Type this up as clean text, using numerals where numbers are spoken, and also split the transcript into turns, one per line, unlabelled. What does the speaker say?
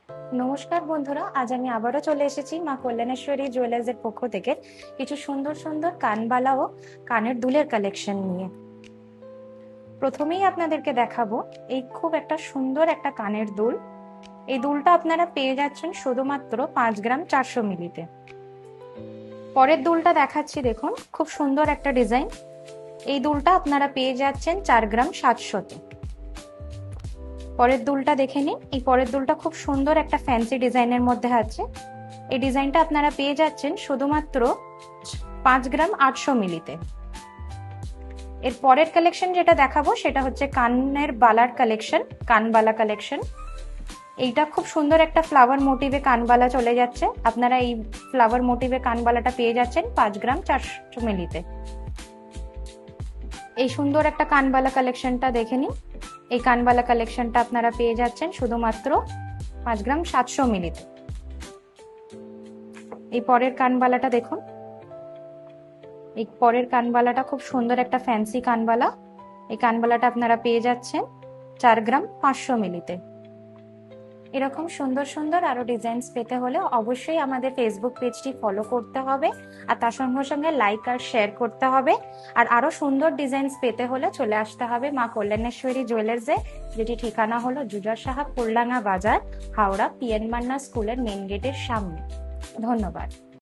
নমস্কার বন্ধুরা, আজ আমি আবারও চলে এসেছি মা কল্যাণেশ্বরী জুয়েলার্সের পক্ষ থেকে কিছু সুন্দর সুন্দর কানবালা ও কানের দুলের কালেকশন নিয়ে। প্রথমেই আপনাদেরকে দেখাবো এই খুব একটা সুন্দর একটা কানের দুল। এই দুলটা আপনারা পেয়ে যাচ্ছেন শুধুমাত্র 5 গ্রাম 400 মিলিতে। পরের দুলটা দেখাচ্ছি, দেখুন খুব সুন্দর একটা ডিজাইন। এই দুলটা আপনারা পেয়ে যাচ্ছেন 4 গ্রাম 700-তে। পরের দুলটা দেখে নিন, এই পরের দুলটা খুব সুন্দর একটা ফ্যান্সি ডিজাইনের মধ্যে আছে। এই ডিজাইনটা আপনারা পেয়ে যাচ্ছেন শুধুমাত্র 5 গ্রাম 800 মিলিতে। এর পরের কালেকশন যেটা দেখাবো সেটা হচ্ছে কানের বালার কালেকশন, কানবালা কালেকশন। এইটা খুব সুন্দর একটা ফ্লাওয়ার মোটিভে কানবালা চলে যাচ্ছে। আপনারা এই ফ্লাওয়ার মোটিভে কানবালাটা পেয়ে যাচ্ছেন 5 গ্রাম 400 মিলিতে। এই সুন্দর একটা কানবালা কালেকশনটা দেখে নিন। এই কানবালা কালেকশনটা আপনারা পেয়ে যাচ্ছেন শুধুমাত্র 5 গ্রাম 700 মিলিতে। এই পরের কানবালাটা দেখুন, এই পরের কানবালাটা খুব সুন্দর একটা ফ্যান্সি কানবালা। এই কানবালাটা আপনারা পেয়ে যাচ্ছেন 4 গ্রাম 500 মিলিতে। এরকম সুন্দর সুন্দর আরো ডিজাইনস পেতে হলে অবশ্যই আমাদের ফেসবুক পেজটি ফলো করতে হবে, আর তার সঙ্গে সঙ্গে লাইক আর শেয়ার করতে হবে। আর আরো সুন্দর ডিজাইনস পেতে হলে চলে আসতে হবে মা কল্যাণেশ্বরী জুয়েলার্সে, যেটি ঠিকানা হলো জুজার সাহাব কল্যাণা বাজার, হাওড়া, পিএন মান্না স্কুলের মেন গেটের সামনে। ধন্যবাদ।